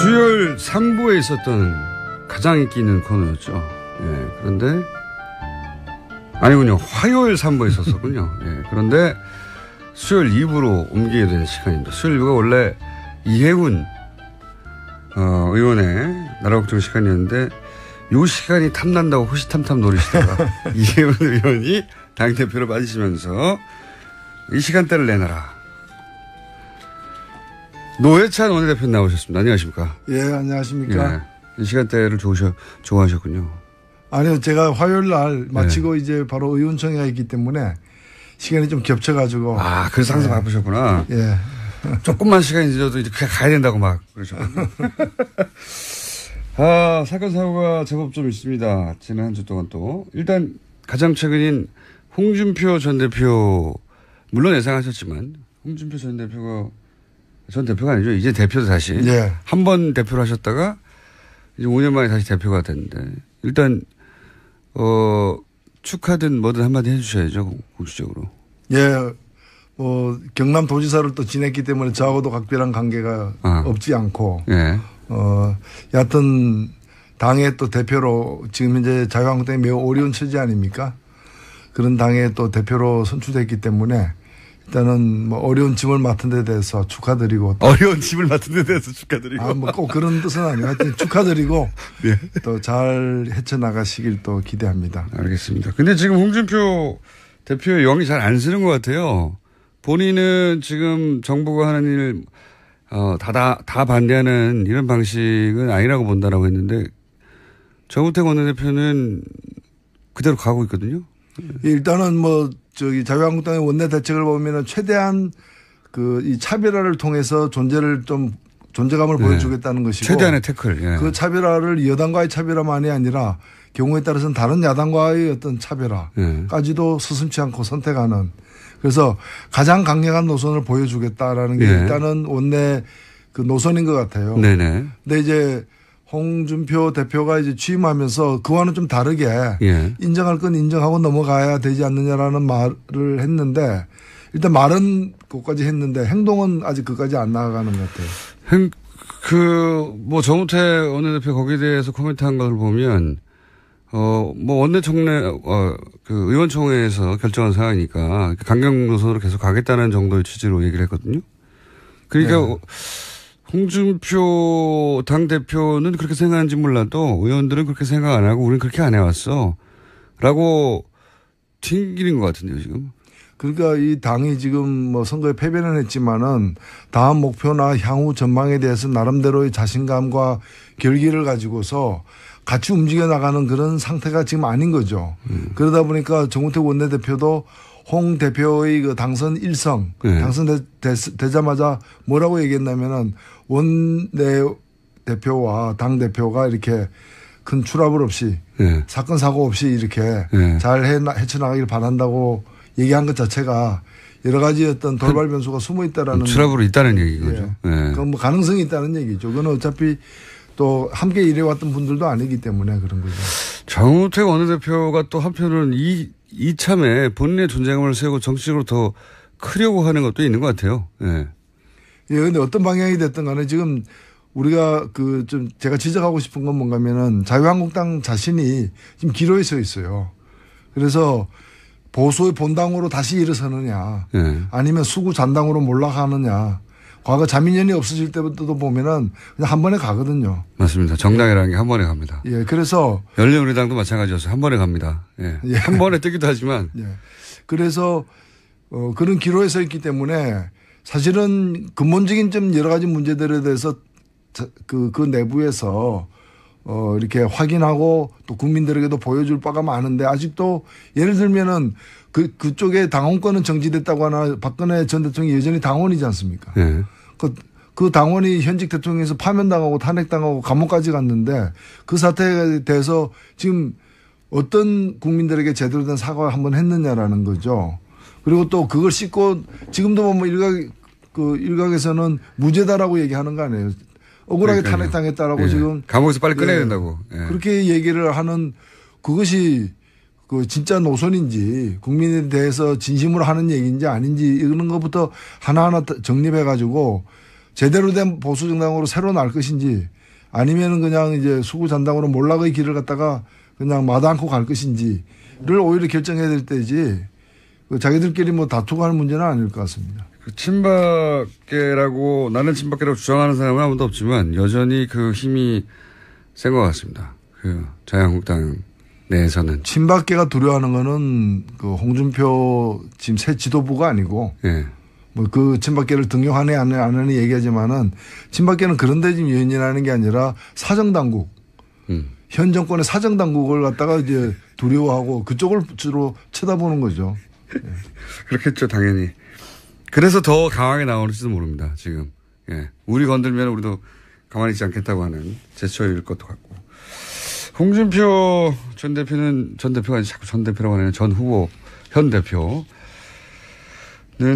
수요일 3부에 있었던 가장 인기 있는 코너였죠. 예, 그런데 아니군요. 화요일 3부에 있었었군요. 예, 그런데 수요일 2부로 옮기게 된 시간입니다. 수요일 2부가 원래 이해훈 의원의 나라걱정 시간이었는데 이 시간이 탐난다고 호시탐탐 노리시다가 이해훈 의원이 당대표로 빠지시면서 이 시간대를 내놔라. 노회찬 원내대표 나오셨습니다. 안녕하십니까? 예, 안녕하십니까? 예, 이 시간대를 좋아하셨군요. 아니요, 제가 화요일 날 마치고 이제 바로 의원총회가 있기 때문에 시간이 좀 겹쳐가지고. 아, 그래서 항상 바쁘셨구나. 예. 조금만 시간이 늦어도 이제 그냥 가야 된다고 막 그러셨군요. 아, 사건 사고가 제법 좀 있습니다. 지난 한 주 동안 또. 일단 가장 최근인 홍준표 전 대표, 물론 예상하셨지만 홍준표 전 대표가 아니죠. 이제 대표도 다시. 예. 한 번 대표를 하셨다가 이제 5년 만에 다시 대표가 됐는데 일단, 축하든 뭐든 한마디 해주셔야죠. 공식적으로. 예. 경남도지사를 또 지냈기 때문에 저하고도 각별한 관계가 없지 않고. 예. 여하튼 당의 또 대표로 지금 현재 자유한국당이 매우 어려운 처지 아닙니까? 그런 당의 또 대표로 선출됐기 때문에 일단은 뭐 어려운 짐을 맡은 데 대해서 축하드리고. 어려운 짐을 맡은 데 대해서 축하드리고. 아, 뭐 꼭 그런 뜻은 아니고 하여튼 축하드리고. 네. 또 잘 헤쳐나가시길 또 기대합니다. 알겠습니다. 근데 지금 홍준표 대표의 영이 잘 안 쓰는 것 같아요. 본인은 지금 정부가 하는 일을 다 반대하는 이런 방식은 아니라고 본다라고 했는데 정우택 원내대표는 그대로 가고 있거든요. 일단은 자유한국당의 원내 대책을 보면은 최대한 이 차별화를 통해서 존재감을 보여주겠다는 것이고. 최대한의 태클. 예. 그 차별화를 여당과의 차별화만이 아니라 경우에 따라서는 다른 야당과의 어떤 차별화까지도 서슴지 않고 선택하는. 그래서 가장 강력한 노선을 보여주겠다라는 게 일단은 원내 그 노선인 것 같아요. 네네. 근데 이제 홍준표 대표가 이제 취임하면서 그와는 좀 다르게 인정할 건 인정하고 넘어가야 되지 않느냐라는 말을 했는데 일단 말은 그것까지 했는데 행동은 아직 그까지 안 나아가는 것 같아요. 정우택 원내대표 거기에 대해서 코멘트한 걸 보면 의원총회에서 결정한 사항이니까 강경 노선으로 계속 가겠다는 정도의 취지로 얘기를 했거든요. 그러니까 홍준표 당대표는 그렇게 생각하는지 몰라도 의원들은 그렇게 생각 안 하고 우리는 그렇게 안 해왔어. 라고 튕기는 것 같은데요, 지금. 그러니까 이 당이 지금 선거에 패배는 했지만은 다음 목표나 향후 전망에 대해서 나름대로의 자신감과 결기를 가지고서 같이 움직여 나가는 그런 상태가 지금 아닌 거죠. 그러다 보니까 정우택 원내대표도 홍 대표의 그 당선 일성, 당선되자마자 뭐라고 얘기했냐면은 원내 대표와 당 대표가 이렇게 큰 추락을 없이 사건 사고 없이 이렇게 잘 헤쳐나가길 바란다고 얘기한 것 자체가 여러 가지 어떤 돌발 변수가 숨어 있다라는. 추락으로 있다는 얘기죠. 그건 가능성이 있다는 얘기죠. 그건 어차피 또 함께 일해왔던 분들도 아니기 때문에 그런 거죠. 정우택 원내대표가 또 한편으로는 이참에 본인의 존재감을 세우고 정치적으로 더 크려고 하는 것도 있는 것 같아요. 근데 어떤 방향이 됐든 간에 지금 우리가 제가 지적하고 싶은 건 뭔가면은 자유한국당 자신이 지금 기로에 서 있어요. 그래서 보수의 본당으로 다시 일어서느냐 아니면 수구 잔당으로 몰락하느냐. 과거 자민련이 없어질 때부터도 보면은 그냥 한 번에 가거든요. 맞습니다. 정당이라는 게 한 번에 갑니다. 그래서. 열린우리당도 마찬가지였어요. 한 번에 갑니다. 한 번에 뜨기도 하지만. 그래서, 그런 기로에 서 있기 때문에 사실은 근본적인 좀 여러 가지 문제들에 대해서 그 내부에서 이렇게 확인하고 또 국민들에게도 보여줄 바가 많은데 아직도 예를 들면은 그쪽에 당원권은 정지됐다고 하나 박근혜 전 대통령이 여전히 당원이지 않습니까? 그 당원이 현직 대통령에서 파면당하고 탄핵당하고 감옥까지 갔는데 그 사태에 대해서 지금 어떤 국민들에게 제대로 된 사과를 한번 했느냐라는 거죠. 그리고 또 그걸 씻고 지금도 보면 일각에서는 무죄다라고 얘기하는 거 아니에요. 억울하게 탄핵당했다라고 지금. 감옥에서 빨리 꺼내야 된다고. 그렇게 얘기를 하는 그것이 진짜 노선인지 국민에 대해서 진심으로 하는 얘기인지 아닌지 이런 것부터 하나하나 정립해 가지고 제대로 된 보수 정당으로 새로 날 것인지 아니면은 그냥 이제 수구 잔당으로 몰락의 길을 갖다가 그냥 마다 않고 갈 것인지를 오히려 결정해야 될 때지 자기들끼리 뭐 다투고 하는 문제는 아닐 것 같습니다. 그 친박계라고 나는 친박계라고 주장하는 사람은 아무도 없지만 여전히 그 힘이 센 것 같습니다. 그 자유한국당 내에서는. 친박계가 두려워하는 거는 그 홍준표 지금 새 지도부가 아니고 예. 뭐 그 친박계를 등용하네 안 하네 얘기하지만은 친박계는 그런 데 지금 연연하는 게 아니라 사정당국. 현 정권의 사정당국을 갖다가 이제 두려워하고 그쪽을 주로 쳐다보는 거죠. 예. 그렇겠죠, 당연히. 그래서 더 강하게 나오는지도 모릅니다, 지금. 예. 우리 건들면 우리도 가만히 있지 않겠다고 하는 제스처일 것도 같고. 홍준표 전 대표가 아니라 자꾸 전 대표라고 하는 전 후보, 현 대표는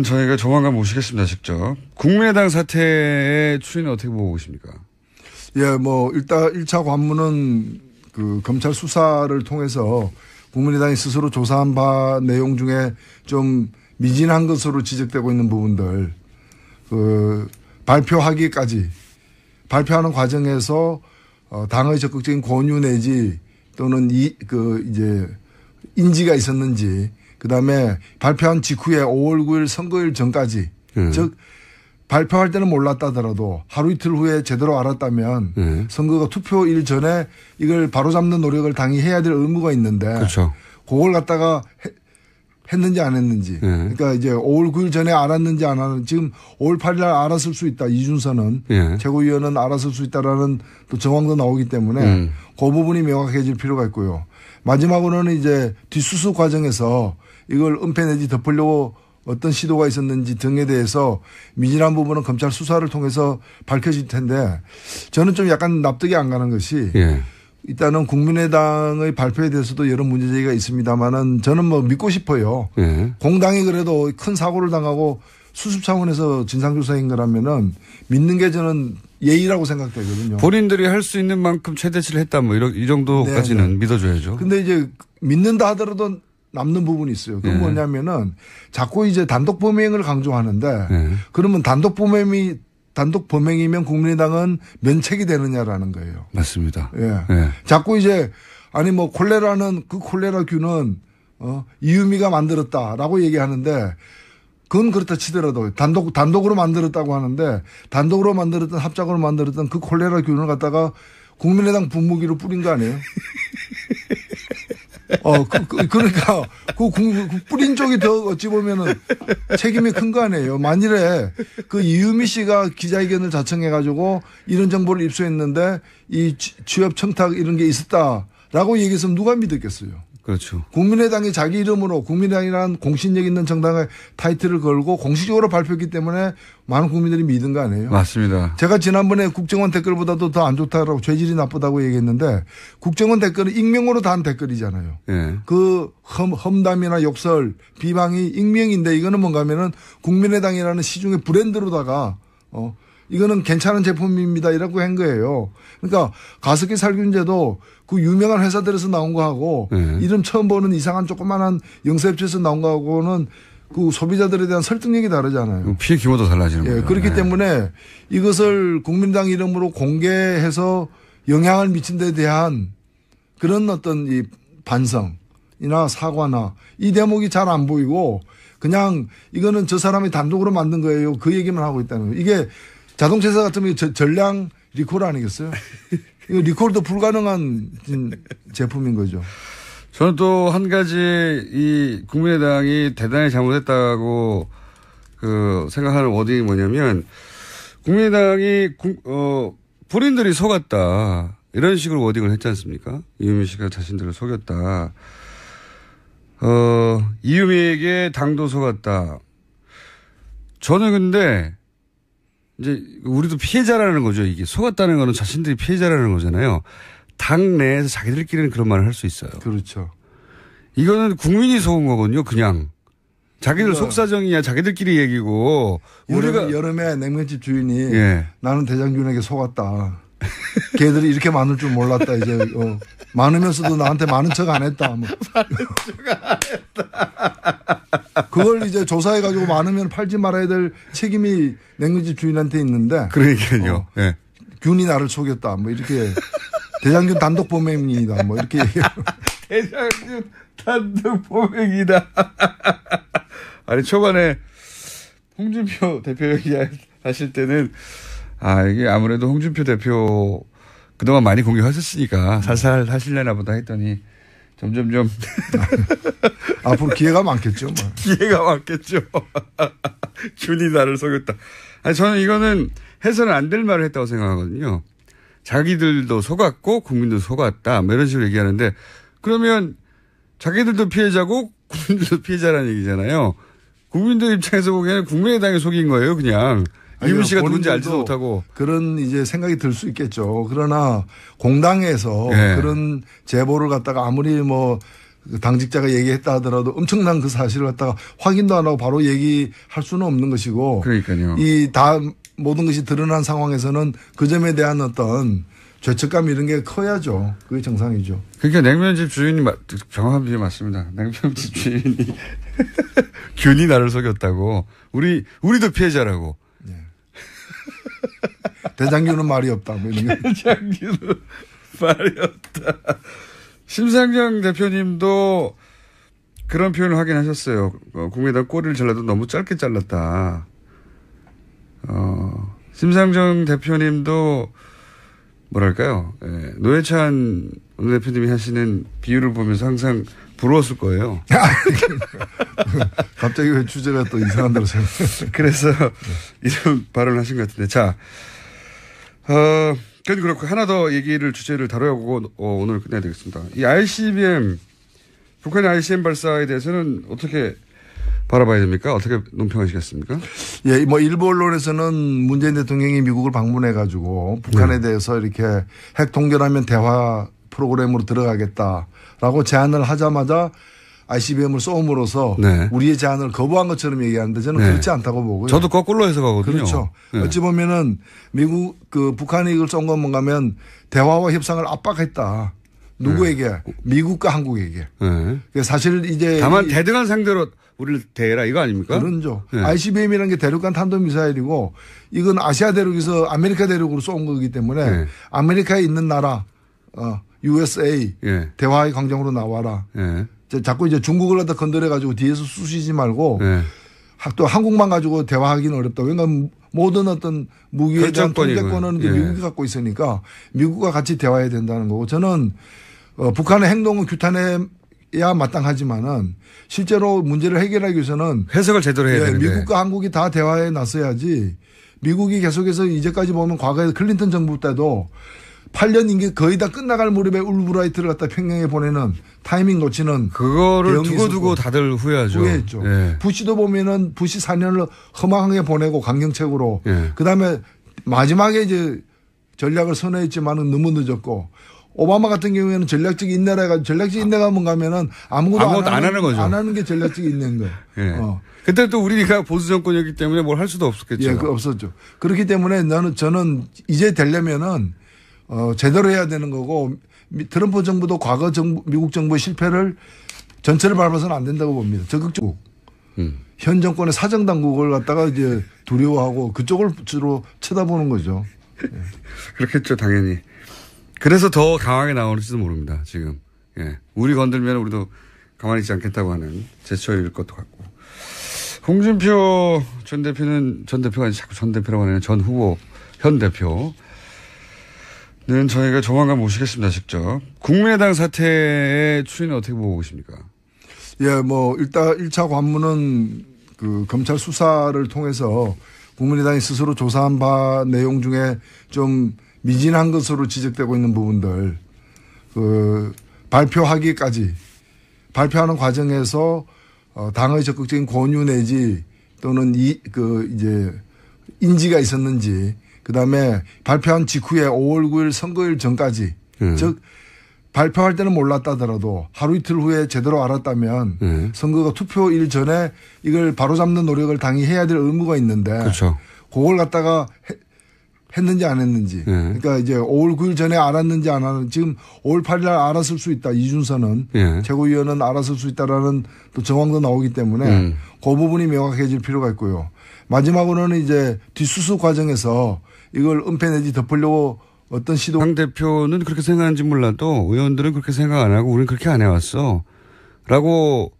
저희가 조만간 모시겠습니다, 직접. 국민의당 사태의 추이는 어떻게 보고 계십니까? 예, 뭐, 일단 1차 관문은 그 검찰 수사를 통해서 국민의당이 스스로 조사한 바 내용 중에 좀 미진한 것으로 지적되고 있는 부분들, 발표하기까지, 발표하는 과정에서 당의 적극적인 권유 내지 또는 이제 인지가 있었는지, 그 다음에 발표한 직후에 5월 9일 선거일 전까지, 즉, 발표할 때는 몰랐다더라도 하루 이틀 후에 제대로 알았다면 선거가 투표일 전에 이걸 바로잡는 노력을 당이 해야 될 의무가 있는데 그렇죠. 그걸 갖다가 했는지 안 했는지 그러니까 이제 5월 9일 전에 알았는지 안 알았는지 지금 5월 8일 날 알았을 수 있다. 이준서는 최고위원은 알았을 수 있다라는 또 정황도 나오기 때문에 그 부분이 명확해질 필요가 있고요. 마지막으로는 이제 뒷수습 과정에서 이걸 은폐 내지 덮으려고 어떤 시도가 있었는지 등에 대해서 미진한 부분은 검찰 수사를 통해서 밝혀질 텐데 저는 좀 약간 납득이 안 가는 것이 일단은 국민의당의 발표에 대해서도 여러 문제제기가 있습니다만은 저는 뭐 믿고 싶어요. 공당이 그래도 큰 사고를 당하고 수습 차원에서 진상조사인 거라면은 믿는 게 저는 예의라고 생각되거든요. 본인들이 할 수 있는 만큼 최대치를 했다 뭐 이 정도까지는 네네. 믿어줘야죠. 근데 이제 믿는다 하더라도 남는 부분이 있어요. 그건 뭐냐면은 자꾸 이제 단독 범행을 강조하는데 그러면 단독 범행이면 국민의당은 면책이 되느냐라는 거예요. 맞습니다. 예. 자꾸 이제 아니 뭐 콜레라는 그 콜레라균은 이유미가 만들었다라고 얘기하는데 그건 그렇다 치더라도 단독으로 만들었다고 하는데 단독으로 만들었던 합작으로 만들었던 그 콜레라균을 갖다가 국민의당 분무기로 뿌린 거 아니에요? 그러니까, 그 뿌린 쪽이 더 어찌 보면은 책임이 큰 거 아니에요. 만일에 그 이유미 씨가 기자회견을 자청해가지고 이런 정보를 입수했는데 이 취업 청탁 이런 게 있었다라고 얘기했으면 누가 믿었겠어요. 그렇죠. 국민의당이 자기 이름으로 국민의당이라는 공신력 있는 정당의 타이틀을 걸고 공식적으로 발표했기 때문에 많은 국민들이 믿은 거 아니에요? 맞습니다. 제가 지난번에 국정원 댓글보다도 더 안 좋다라고 죄질이 나쁘다고 얘기했는데 국정원 댓글은 익명으로 다 한 댓글이잖아요. 그 험담이나 욕설, 비방이 익명인데 이거는 뭔가 하면은 국민의당이라는 시중의 브랜드로다가 이거는 괜찮은 제품입니다. 이라고 한 거예요. 그러니까 가습기 살균제도 그 유명한 회사들에서 나온 거하고 이름 처음 보는 이상한 조그만한 영세업체에서 나온 거하고는 그 소비자들에 대한 설득력이 다르잖아요. 피해 규모도 달라지는 거예요. 그렇기 때문에 이것을 국민당 이름으로 공개해서 영향을 미친 데 대한 그런 어떤 이 반성이나 사과나 이 대목이 잘 안 보이고 그냥 이거는 저 사람이 단독으로 만든 거예요. 그 얘기만 하고 있다는 거예요. 이게 자동차 회사 같으면 전량 리콜 아니겠어요? 이거 리콜도 불가능한 제품인 거죠. 저는 또 한 가지 이 국민의당이 대단히 잘못했다고 생각하는 워딩이 뭐냐면 국민의당이 본인들이 속았다 이런 식으로 워딩을 했지 않습니까? 이유미 씨가 자신들을 속였다. 이유미에게 당도 속았다. 저는 근데 이제 우리도 피해자라는 거죠. 이게 속았다는 거는 자신들이 피해자라는 거잖아요. 당 내에서 자기들끼리는 그런 말을 할 수 있어요. 그렇죠. 이거는 국민이 속은 거거든요. 그냥 자기들 속사정이야 자기들끼리 얘기고 우리가 여름에 냉면집 주인이 나는 대장균에게 속았다. 걔들이 이렇게 많을 줄 몰랐다. 이제 많으면서도 나한테 많은 척 안 했다. 뭐. 많은 척 안 했다. 그걸 이제 조사해가지고 많으면 팔지 말아야 될 책임이 냉면집 주인한테 있는데. 그러니까요. 네. 균이 나를 속였다. 뭐 이렇게 대장균 단독 범행이다. 뭐 이렇게 대장균 단독 범행이다. 아니 초반에 홍준표 대표 얘기하실 때는 이게 아무래도 홍준표 대표 그동안 많이 공격하셨으니까 살살 하실려나 보다 했더니 점점점 앞으로 기회가 많겠죠. 뭐. 기회가 많겠죠. 균이 나를 속였다. 아니 저는 이거는 해서는 안 될 말을 했다고 생각하거든요. 자기들도 속았고 국민도 속았다. 뭐 이런 식으로 얘기하는데 그러면 자기들도 피해자고 국민들도 피해자라는 얘기잖아요. 국민들 입장에서 보기에는 국민의당이 속인 거예요, 그냥. 이문 씨가 누군지 알지도 못하고. 그런 이제 생각이 들 수 있겠죠. 그러나 공당에서 네. 그런 제보를 갖다가 아무리 뭐 당직자가 얘기했다 하더라도 엄청난 그 사실을 갖다가 확인도 안 하고 바로 얘기할 수는 없는 것이고. 그러니까요. 이 다 모든 것이 드러난 상황에서는 그 점에 대한 어떤 죄책감 이런 게 커야죠. 그게 정상이죠. 그러니까 냉면집 주인이 정확한 비유 맞습니다. 냉면집 주인이 균이 나를 속였다고. 우리도 피해자라고. 네. 대장균은 말이 없다. 뭐 이런 게. 대장균은 말이 없다. 심상정 대표님도 그런 표현을 하긴 하셨어요. 국민의당 꼬리를 잘라도 너무 짧게 잘랐다. 심상정 대표님도 뭐랄까요. 예, 노회찬 원내대표님이 하시는 비유를 보면서 항상 부러웠을 거예요. 갑자기 왜 주제가 또 이상한 데로 생각. 그래서 이런 발언을 하신 것 같은데. 자, 그건 그렇고 하나 더 주제를 다뤄보고 오늘 끝내야 되겠습니다. 이 ICBM, 북한의 ICBM 발사에 대해서는 어떻게 바라봐야 됩니까? 어떻게 논평하시겠습니까? 예, 뭐 일부 언론에서는 문재인 대통령이 미국을 방문해 가지고 북한에 대해서 이렇게 핵 동결하면 대화 프로그램으로 들어가겠다라고 제안을 하자마자 ICBM을 쏘음으로써 네. 우리의 제안을 거부한 것처럼 얘기하는데 저는 네. 그렇지 않다고 보고요. 저도 거꾸로 해석하거든요. 그렇죠. 네. 어찌 보면은 북한이 이걸 쏜 건 뭔가면 대화와 협상을 압박했다. 누구에게? 네. 미국과 한국에게. 네. 사실 이제 다만 대등한 상대로 우리를 대해라 이거 아닙니까? 그런죠. 네. ICBM이라는 게 대륙간 탄도미사일이고 이건 아시아 대륙에서 아메리카 대륙으로 쏜 거기 때문에 네. 아메리카에 있는 나라 USA 네. 대화의 광장으로 나와라. 네. 자꾸 이제 중국을 갖다 건드려 가지고 뒤에서 쑤시지 말고 네. 또 한국만 가지고 대화하기는 어렵다. 왜냐하면 모든 어떤 무기에 대한 통제권은 예. 미국이 갖고 있으니까 미국과 같이 대화해야 된다는 거고 저는 북한의 행동은 규탄해야 마땅하지만은 실제로 문제를 해결하기 위해서는 해석을 제대로 해야 되는데 미국과 한국이 다 대화에 나서야지 미국이 계속해서 이제까지 보면 과거에 클린턴 정부 때도 8년 임기 거의 다 끝나갈 무렵에 울브라이트를 갖다 평양에 보내는 타이밍 놓치는 그거를 두고 다들 후회하죠. 후회했죠. 예. 부시도 보면은 부시 4년을 허망하게 보내고 강경책으로 예. 그다음에 마지막에 이제 전략을 선회했지만은 너무 늦었고 오바마 같은 경우에는 전략적 인내라 해가지고 전략적 인내가 뭔가 하면은 아무것도 안 하는 거죠. 안 하는 게 전략적 인내인 거예요. 예. 그때 또 우리가 보수 정권이었기 때문에 뭘 할 수도 없었겠죠. 예, 없었죠. 그렇기 때문에 저는 이제 되려면은 제대로 해야 되는 거고 트럼프 정부도 과거 미국 정부의 실패를 전체를 밟아서는 안 된다고 봅니다. 적극적으로 현 정권의 사정 당국을 갖다가 이제 두려워하고 그쪽을 주로 쳐다보는 거죠. 예. 그렇겠죠, 당연히. 그래서 더 강하게 나오는지도 모릅니다, 지금. 예. 우리 건들면 우리도 가만히 있지 않겠다고 하는 제스처일 것도 같고. 홍준표 전 대표가 아니라 자꾸 전 대표라고 하는 전 후보, 현 대표는 저희가 조만간 모시겠습니다, 직접. 국민의당 사태의 추이는 어떻게 보고 계십니까? 예, 뭐, 일단 1차 관문은 그 검찰 수사를 통해서 국민의당이 스스로 조사한 바 내용 중에 좀 미진한 것으로 지적되고 있는 부분들, 발표하기까지, 발표하는 과정에서 당의 적극적인 권유 내지 또는 이제 인지가 있었는지, 그 다음에 발표한 직후에 5월 9일 선거일 전까지, 즉, 발표할 때는 몰랐다더라도 하루 이틀 후에 제대로 알았다면 선거가 투표일 전에 이걸 바로잡는 노력을 당이 해야 될 의무가 있는데, 그렇죠. 그걸 갖다가 했는지 안 했는지. 그러니까 이제 5월 9일 전에 알았는지 안 알았는지 지금 5월 8일 날 알았을 수 있다. 이준서는 최고위원은 알았을 수 있다라는 또 정황도 나오기 때문에 그 부분이 명확해질 필요가 있고요. 마지막으로는 이제 뒷수습 과정에서 이걸 은폐 내지 덮으려고 어떤 시도. 당 대표는 그렇게 생각하는지 몰라도 의원들은 그렇게 생각 안 하고 우리는 그렇게 안 해왔어. 라고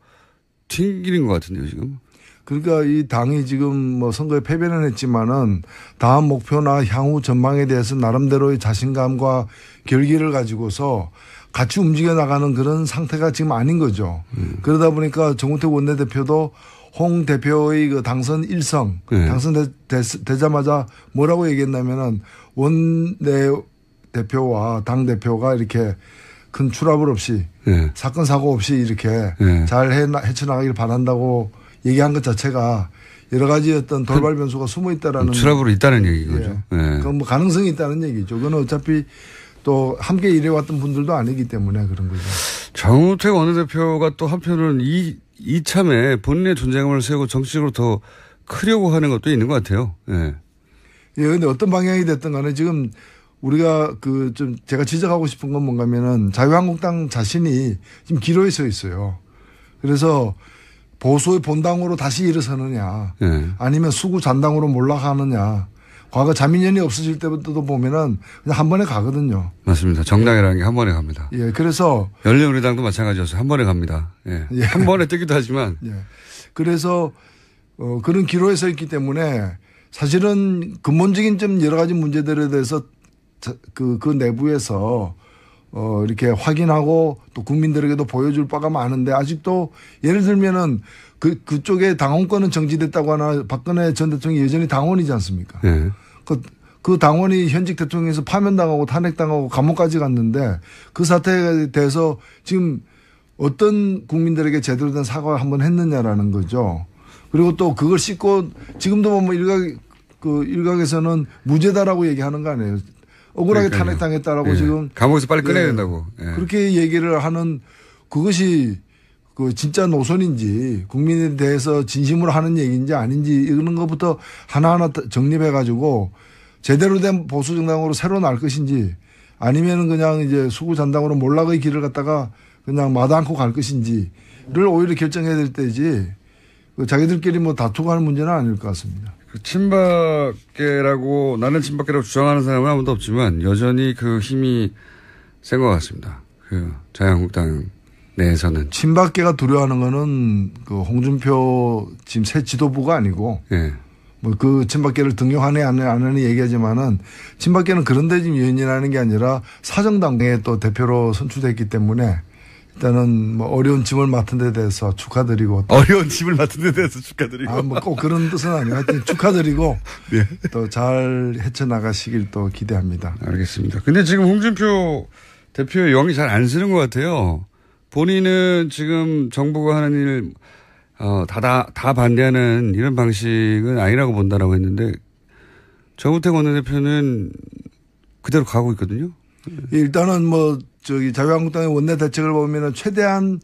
튕기는 것 같은데요, 지금. 그러니까 이 당이 지금 뭐 선거에 패배는 했지만은 다음 목표나 향후 전망에 대해서 나름대로의 자신감과 결기를 가지고서 같이 움직여 나가는 그런 상태가 지금 아닌 거죠. 그러다 보니까 정우택 원내대표도 홍 대표의 그 당선 일성, 당선되자마자 뭐라고 얘기했냐면은 원내대표와 당대표가 이렇게 큰 추락을 없이 사건 사고 없이 이렇게 잘 헤쳐나가길 바란다고 얘기한 것 자체가 여러 가지 어떤 돌발 변수가 숨어 있다라는. 추락으로 있다는 얘기죠. 그건 뭐 가능성이 있다는 얘기죠. 그건 어차피 또 함께 일해왔던 분들도 아니기 때문에 그런 거죠. 정우택 원내대표가 또 한편으로는 이참에 본인의 존재감을 세우고 정치적으로 더 크려고 하는 것도 있는 것 같아요. 그런데 어떤 방향이 됐든 간에 지금 우리가 그 좀 제가 지적하고 싶은 건 뭔가면은 자유한국당 자신이 지금 기로에 서 있어요. 그래서 보수의 본당으로 다시 일어서느냐 아니면 수구 잔당으로 몰락하느냐. 과거 자민련이 없어질 때부터도 보면은 그냥 한 번에 가거든요. 맞습니다. 정당이라는 게 한 번에 갑니다. 그래서 열린우리당도 마찬가지였어요. 한 번에 갑니다. 한 번에 뜨기도 하지만. 그래서 그런 기로에 서 있기 때문에 사실은 근본적인 좀 여러 가지 문제들에 대해서 그 내부에서 이렇게 확인하고 또 국민들에게도 보여줄 바가 많은데 아직도 예를 들면은 그쪽에 당원권은 정지됐다고 하나 박근혜 전 대통령이 여전히 당원이지 않습니까? 그 당원이 현직 대통령에서 파면당하고 탄핵당하고 감옥까지 갔는데 그 사태에 대해서 지금 어떤 국민들에게 제대로 된 사과를 한번 했느냐라는 거죠. 그리고 또 그걸 씻고 지금도 뭐 일각에서는 무죄다라고 얘기하는 거 아니에요. 억울하게 탄핵당했다라고 지금. 감옥에서 빨리 꺼내야 된다고. 그렇게 얘기를 하는 그것이 그 진짜 노선인지 국민에 대해서 진심으로 하는 얘기인지 아닌지 이런 것부터 하나하나 정립해 가지고 제대로 된 보수 정당으로 새로 날 것인지 아니면은 그냥 이제 수구 잔당으로 몰락의 길을 갖다가 그냥 마다 않고 갈 것인지를 오히려 결정해야 될 때지 자기들끼리 뭐 다투고 하는 문제는 아닐 것 같습니다. 친박계라고 나는 친박계라고 주장하는 사람은 아무도 없지만 여전히 그 힘이 센 것 같습니다. 그 자유한국당 내에서는. 친박계가 두려워하는 거는 그 홍준표 지금 새 지도부가 아니고 뭐 그 친박계를 등용하네 안 하네 얘기하지만은 친박계는 그런데 지금 연연하는 게 아니라 사정당에 또 대표로 선출됐기 때문에 일단은 뭐 어려운 짐을 맡은 데 대해서 축하드리고. 어려운 짐을 맡은 데 대해서 축하드리고. 뭐 꼭 그런 뜻은 아니고 하여튼 축하드리고 또 잘 헤쳐나가시길 또 기대합니다. 알겠습니다. 근데 지금 홍준표 대표의 영이 잘 안 쓰는 것 같아요. 본인은 지금 정부가 하는 일, 다 반대하는 이런 방식은 아니라고 본다라고 했는데 정우택 원내대표는 그대로 가고 있거든요. 일단은 뭐 자유한국당의 원내 대책을 보면은 최대한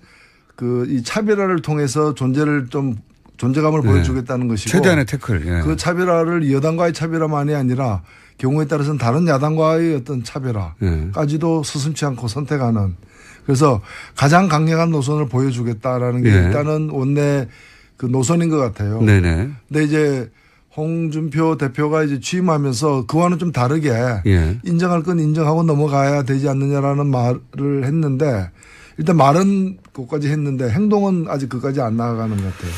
이 차별화를 통해서 존재감을 보여주겠다는 것이고. 최대한의 태클. 그 차별화를 여당과의 차별화만이 아니라 경우에 따라서는 다른 야당과의 어떤 차별화까지도 서슴지 않고 선택하는. 그래서 가장 강력한 노선을 보여주겠다라는 게 일단은 원내 그 노선인 것 같아요. 네네. 근데 이제 홍준표 대표가 이제 취임하면서 그와는 좀 다르게 인정할 건 인정하고 넘어가야 되지 않느냐라는 말을 했는데 일단 말은 그것까지 했는데 행동은 아직 그까지 안 나아가는 것 같아요.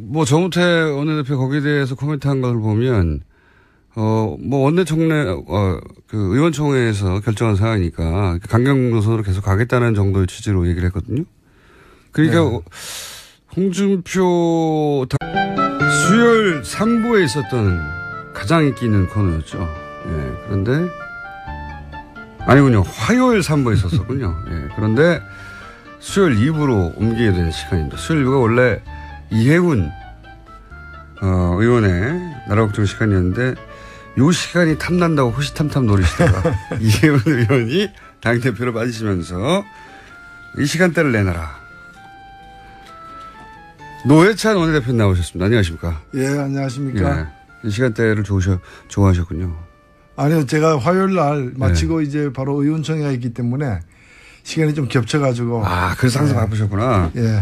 뭐 정우택 원내대표 거기에 대해서 코멘트한 걸 보면 뭐 원내총회, 그 의원총회에서 결정한 사항이니까 강경 노선으로 계속 가겠다는 정도의 취지로 얘기를 했거든요. 그러니까 홍준표 수요일 3부에 있었던 가장 인기 있는 코너였죠. 그런데 아니군요. 화요일 3부에 있었었군요. 그런데 수요일 2부로 옮기게 된 시간입니다. 수요일 2부가 원래 이해훈 의원의 나라 걱정 시간이었는데 이 시간이 탐난다고 호시탐탐 노리시다가 이해훈 의원이 당대표로 빠지시면서 이 시간대를 내놔라. 노회찬 원내대표 나오셨습니다. 안녕하십니까? 안녕하십니까? 이 시간대를 좋아하셨군요. 아니요. 제가 화요일 날 마치고 이제 바로 의원총회가 있기 때문에 시간이 좀 겹쳐가지고. 그래서 항상 바쁘셨구나. 예.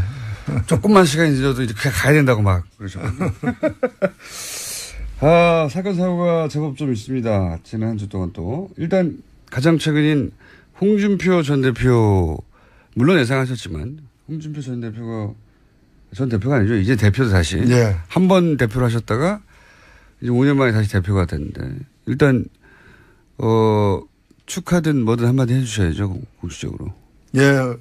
조금만 시간이 늦어도 이제 그냥 가야 된다고 막 그러셨거든요. 사건 사고가 제법 좀 있습니다. 지난 한 주 동안 또. 일단 가장 최근인 홍준표 전 대표, 물론 예상하셨지만, 홍준표 전 대표가 아니죠. 이제 대표도 다시. 예. 한 번 대표를 하셨다가 이제 5년 만에 다시 대표가 됐는데, 일단, 축하든 뭐든 한마디 해주셔야죠. 공식적으로. 예.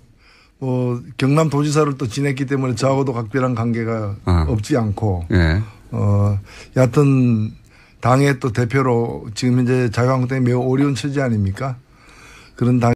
경남 도지사를 또 지냈기 때문에 저하고도 각별한 관계가 없지 않고. 예. 여하튼 당의 또 대표로 지금 현재 자유한국당이 매우 어려운 처지 아닙니까? 그런 당